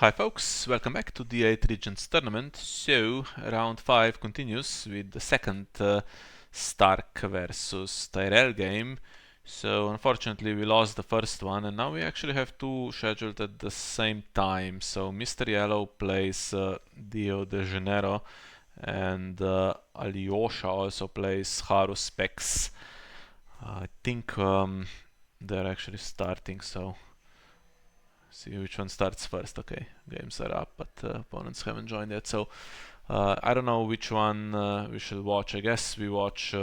Hi folks, welcome back to the 8 Regents tournament. So, round 5 continues with the second Stark versus Tyrell game. So, unfortunately we lost the first one and now we actually have two scheduled at the same time. So, misteryellow plays Diodejenero and Alyosha also plays Haru Specs. I think they're actually starting, so see which one starts first. Okay, games are up, but opponents haven't joined yet. So I don't know which one we should watch. I guess we watch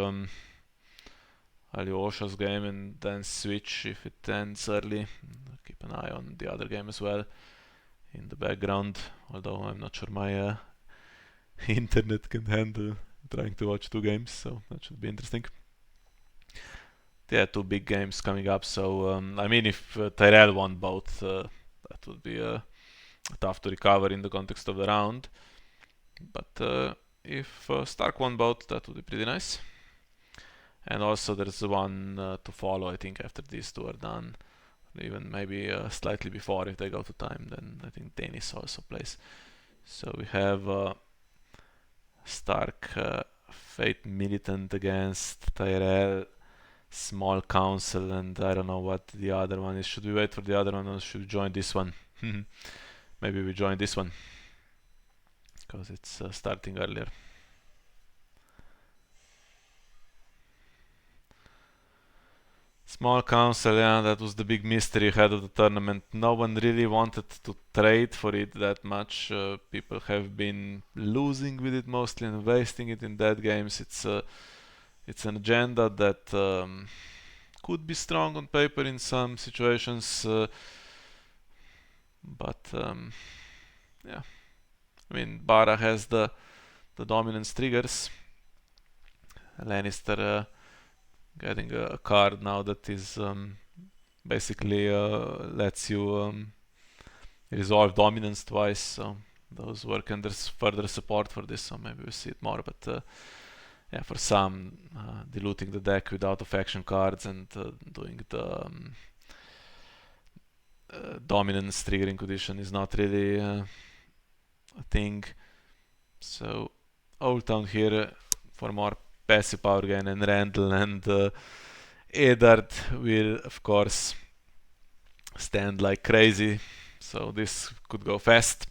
Alyosha's game and then switch if it ends early. Keep an eye on the other game as well in the background. Although I'm not sure my internet can handle trying to watch two games, so that should be interesting. Yeah, two big games coming up. So I mean, if Tyrell won both, that would be tough to recover in the context of the round. But if Stark won both, that would be pretty nice. And also there's one to follow, I think, after these two are done. Even maybe slightly before, if they go to time, then I think Denis also plays. So we have Stark Faith Militant against Tyrell Small Council, and I don't know what the other one is. Should we wait for the other one or should we join this one? Maybe we join this one because it's starting earlier. Small Council, yeah, that was the big mystery ahead of the tournament. No one really wanted to trade for it that much. People have been losing with it mostly and wasting it in dead games. It's an agenda that could be strong on paper in some situations, but yeah. I mean, Bara has the dominance triggers. Lannister getting a card now that is basically lets you resolve dominance twice. So those work and there's further support for this. So maybe we'll see it more. But yeah, for some, diluting the deck with out of action cards and doing the dominance triggering condition is not really a thing. So Old Town here for more passive power gain, and Randall and Eddard will of course stand like crazy. So this could go fast.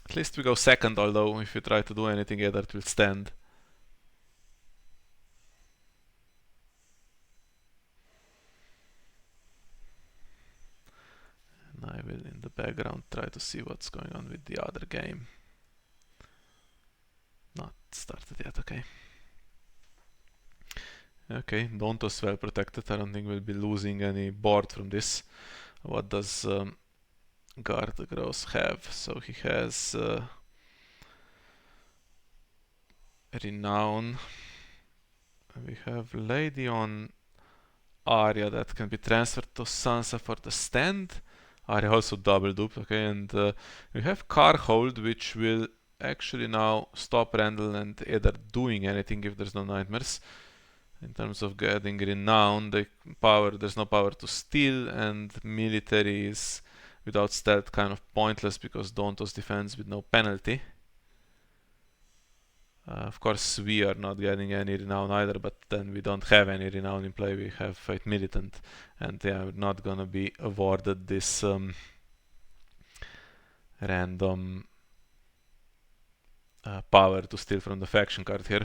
At least we go second, although if you try to do anything, Eddard will stand. And I will in the background try to see what's going on with the other game. Not started yet, okay. Okay, Dontos well protected. I don't think we'll be losing any board from this. What does Gardegross have? So he has Renown. We have Lady on Arya that can be transferred to Sansa for the stand. Arya also double dupe, okay, and we have Carhold, which will actually now stop Randall and Eddard doing anything if there's no nightmares. In terms of getting renown, there's no power to steal, and military is without stealth kind of pointless because Dontos defends with no penalty. Of course, we are not getting any renown either, but then we don't have any renown in play. We have Faith Militant, and they are not gonna be awarded this random power to steal from the faction card here.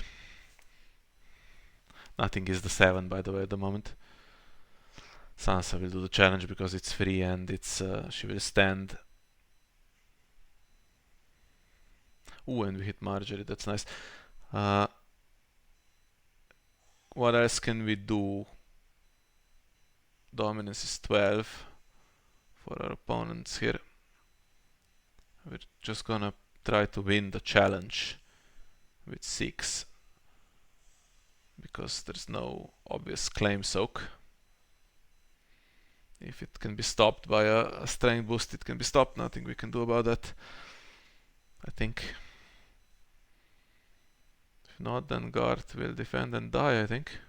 Nothing is the 7, by the way, at the moment. Sansa will do the challenge because it's free and it's she will stand. Ooh, and we hit Marjorie, that's nice. What else can we do? Dominance is 12 for our opponents here. We're just gonna try to win the challenge with 6 because there's no obvious claim soak. If it can be stopped by a strength boost, it can be stopped. Nothing we can do about that, I think. If not, then Guard will defend and die, I think.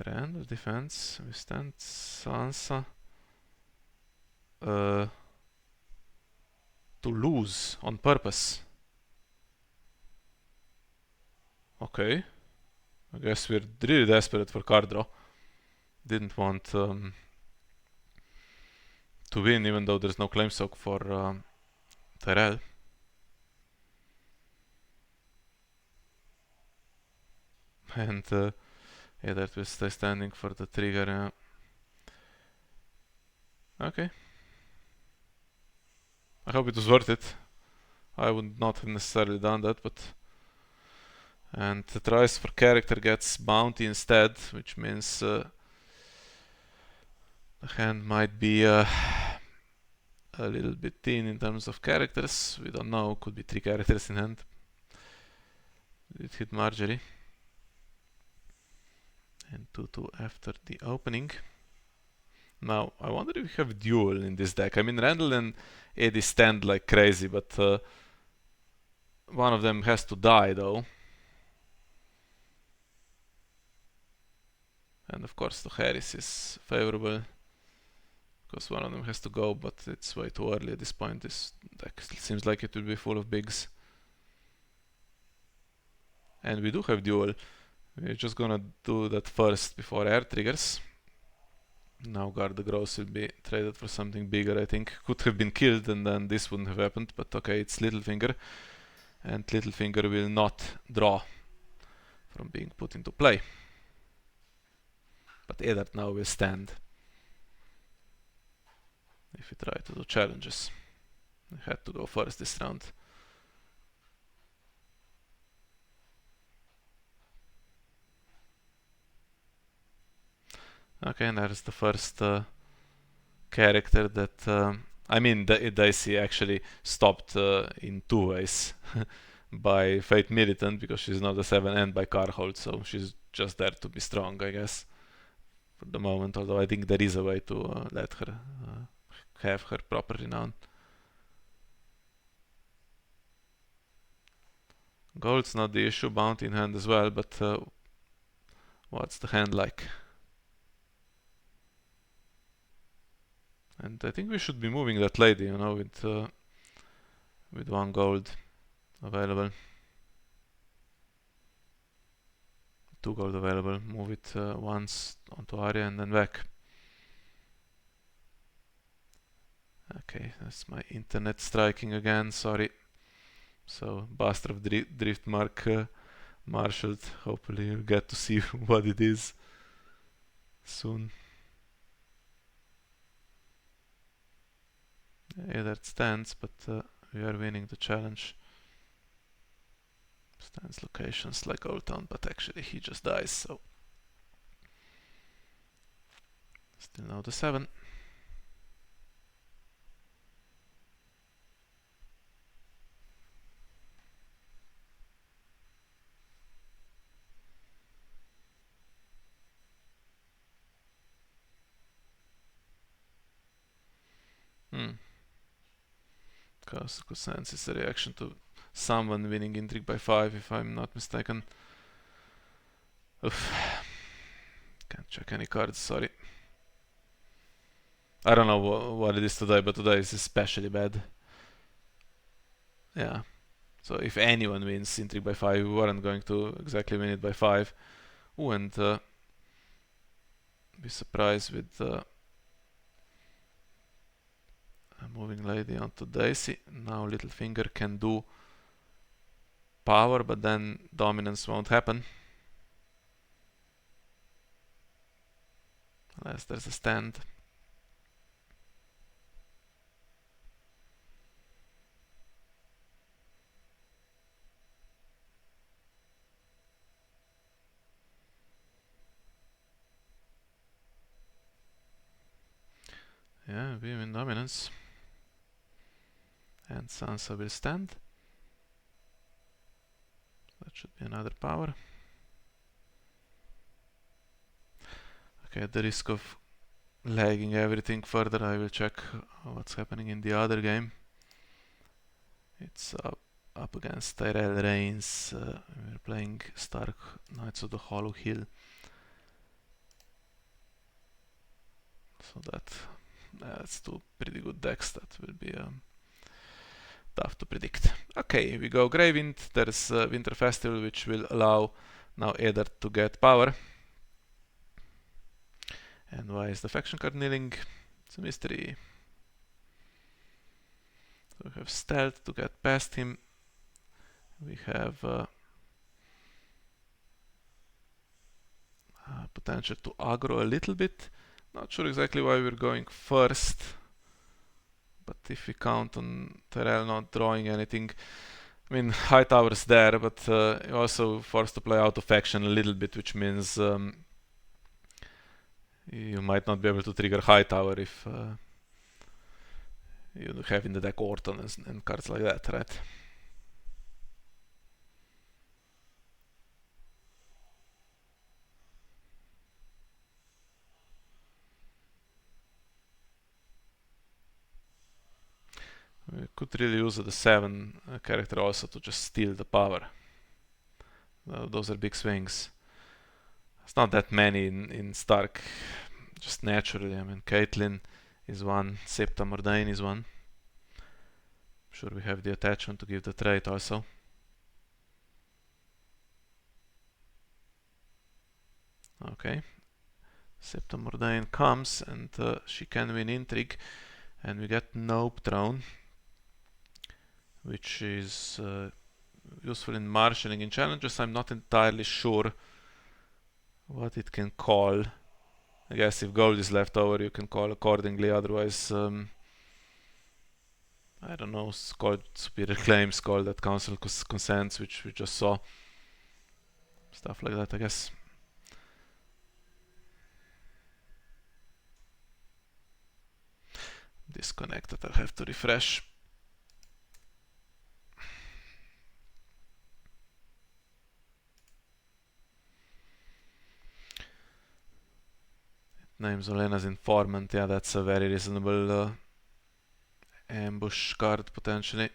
Rand defense. We stand Sansa. To lose on purpose. Okay. I guess we're really desperate for card draw. Didn't want to win even though there's no claim soak for Tyrell. And yeah, that will stay standing for the trigger. Okay. I hope it was worth it. I would not have necessarily done that, but... And the tries for character gets bounty instead, which means the hand might be a little bit thin in terms of characters. We don't know, could be 3 characters in hand. It hit Marjorie. And 2-2 after the opening. Now, I wonder if we have duel in this deck. I mean, Randall and Eddie stand like crazy, but one of them has to die though. And of course the Harris is favorable, because one of them has to go, but it's way too early at this point. This deck seems like it will be full of bigs. And we do have duel. We're just gonna do that first before air triggers. Now Guard the Gross will be traded for something bigger, I think. Could have been killed and then this wouldn't have happened, but okay, it's Littlefinger. And Littlefinger will not draw from being put into play. But Eddard now will stand if we try to do challenges. I had to go first this round. Okay, and that is the first character that... I mean, Dicey actually stopped in 2 ways. By Faith Militant, because she's not a 7, and by Carhold, so she's just there to be strong, I guess. For the moment, although I think there is a way to let her have her proper renown. Gold's not the issue, bounty in hand as well, but what's the hand like? And I think we should be moving that lady, you know, with 1 gold available. 2 gold available. Move it once onto Arya and then back. Okay, that's my internet striking again, sorry. So, Buster of Driftmark marshaled. Hopefully you'll get to see what it is soon. Yeah, that stands, but we are winning the challenge. Stands locations like Old Town, but actually he just dies, so... Still now the 7. Sense is a reaction to someone winning Intrigue by 5, if I'm not mistaken. Oof. Can't check any cards, sorry. I don't know what it is today, but today is especially bad. Yeah. So if anyone wins Intrigue by 5, we weren't going to exactly win it by 5. Ooh, and be surprised with a moving lady onto Daisy. Now Littlefinger can do power, but then dominance won't happen. Unless there's a stand. Yeah, we win dominance. And Sansa will stand. That should be another power. Okay, at the risk of lagging everything further, I will check what's happening in the other game. It's up against Tyrell Reigns. We're playing Stark Knights of the Hollow Hill. So that's two pretty good decks. That will be tough to predict. Okay, we go Greywind. There's Winter Festival, which will allow now Aether to get power. And why is the faction card kneeling? It's a mystery. So we have Stealth to get past him. We have potential to aggro a little bit. Not sure exactly why we're going first. But if we count on Tyrell not drawing anything, I mean, Hightower's there, but you're also forced to play out of faction a little bit, which means you might not be able to trigger Hightower if you have in the deck Orton and cards like that, right? We could really use the 7 character also to just steal the power. Those are big swings. It's not that many in Stark, just naturally. I mean, Caitlyn is one, Septa Mordane is one. I'm sure we have the attachment to give the trait also. Okay. Septa Mordane comes and she can win Intrigue, and we get Nope Throne, which is useful in marshalling in challenges. I'm not entirely sure what it can call. I guess if gold is left over, you can call accordingly. Otherwise, I don't know, it's called Superior Claims, called that Council Consents, which we just saw. Stuff like that, I guess. Disconnected, I'll have to refresh. Names Olena's Informant, yeah, that's a very reasonable ambush card potentially.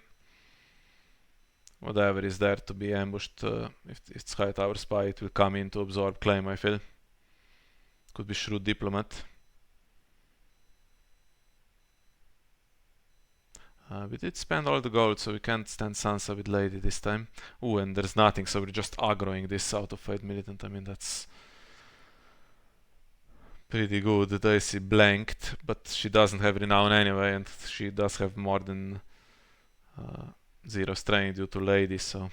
Whatever is there to be ambushed, if it's Hightower Spy, it will come in to absorb claim, I feel. Could be Shrewd Diplomat. We did spend all the gold, so we can't stand Sansa with Lady this time. Ooh, and there's nothing, so we're just aggroing this out of Faith Militant. I mean, that's pretty good. Daisy blanked, but she doesn't have Renown anyway, and she does have more than 0 strain due to Lady, so...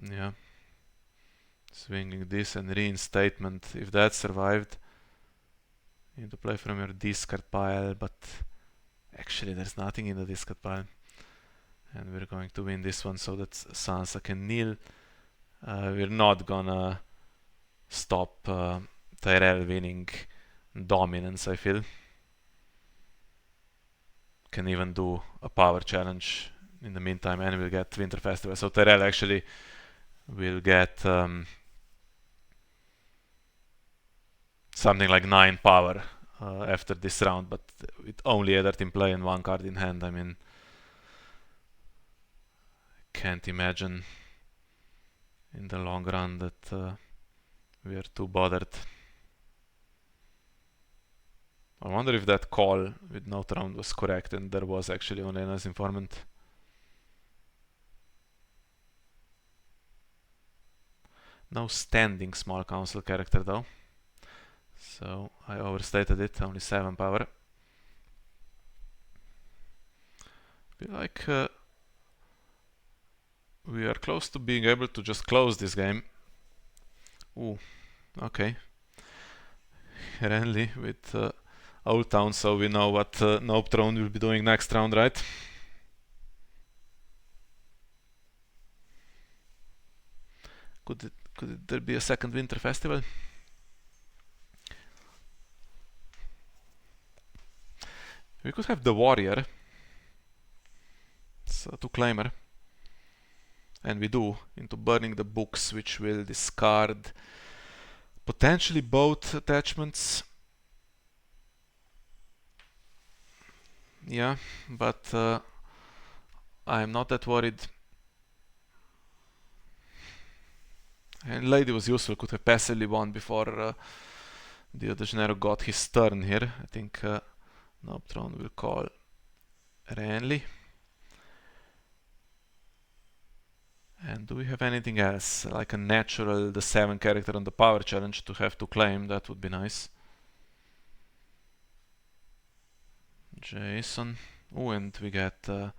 yeah. Swinging this and Reinstatement, if that survived. You need to play from your discard pile, but actually there's nothing in the discard pile. And we're going to win this one so that Sansa can kneel. We're not gonna stop Tyrell winning dominance, I feel. Can even do a power challenge in the meantime, and we'll get Winter Festival. So Tyrell actually will get something like 9 power after this round, but with only Eddard in play and 1 card in hand. I mean, can't imagine in the long run that we are too bothered. I wonder if that call with no round was correct and there was actually Olena's Informant. No standing small council character though, so I overstated it, only 7 power. I feel like we are close to being able to just close this game. Ooh, okay. Renly with Old Town, so we know what Nope Throne will be doing next round, right? Could there be a second Winter Festival? We could have the Warrior. It's a 2-claimer. And we do, into Burning the Books, which will discard potentially both attachments. Yeah, but I'm not that worried. And Lady was useful, could have passively won before Diodejenero got his turn here. I think Nobtron will call Renly. And do we have anything else? Like a natural, the 7 character on the power challenge to have to claim, that would be nice. Jason. Oh, and we get the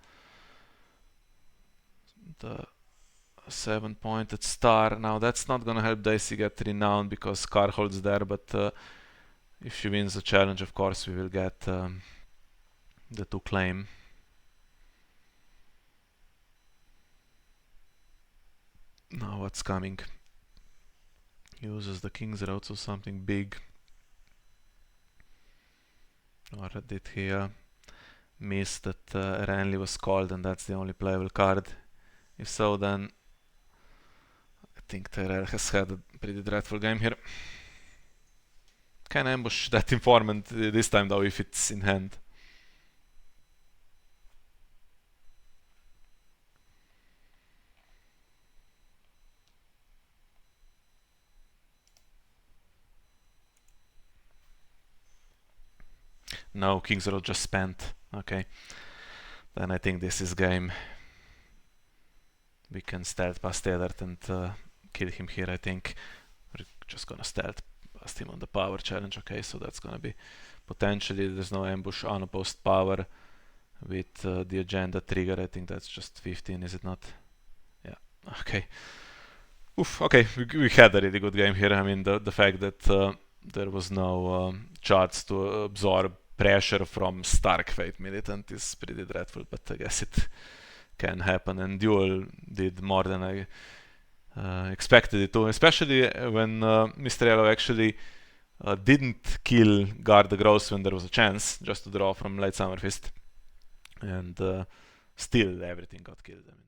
7-pointed star. Now that's not gonna help Daisy get renowned because Carhol's there, but if she wins the challenge, of course, we will get the 2 claim. Now what's coming? Uses the King's Road, so something big. Or did he miss that Renly was called and that's the only playable card? If so, then I think Tyrell has had a pretty dreadful game here. Can ambush that informant this time though if it's in hand. No, King's Road just spent. Okay. Then I think this is game. We can stealth past Eddard and kill him here, I think. We're just gonna stealth past him on the power challenge. Okay, so that's gonna be potentially, there's no ambush, unopposed power with the agenda trigger. I think that's just 15, is it not? Yeah, okay. Oof, okay, we had a really good game here. I mean, the fact that there was no chance to absorb pressure from Stark Faith Militant is pretty dreadful, but I guess it can happen, and Duel did more than I expected it to, especially when misteryellow actually didn't kill Guard the Gross when there was a chance, just to draw from Light Summer Fist, and still everything got killed. I mean,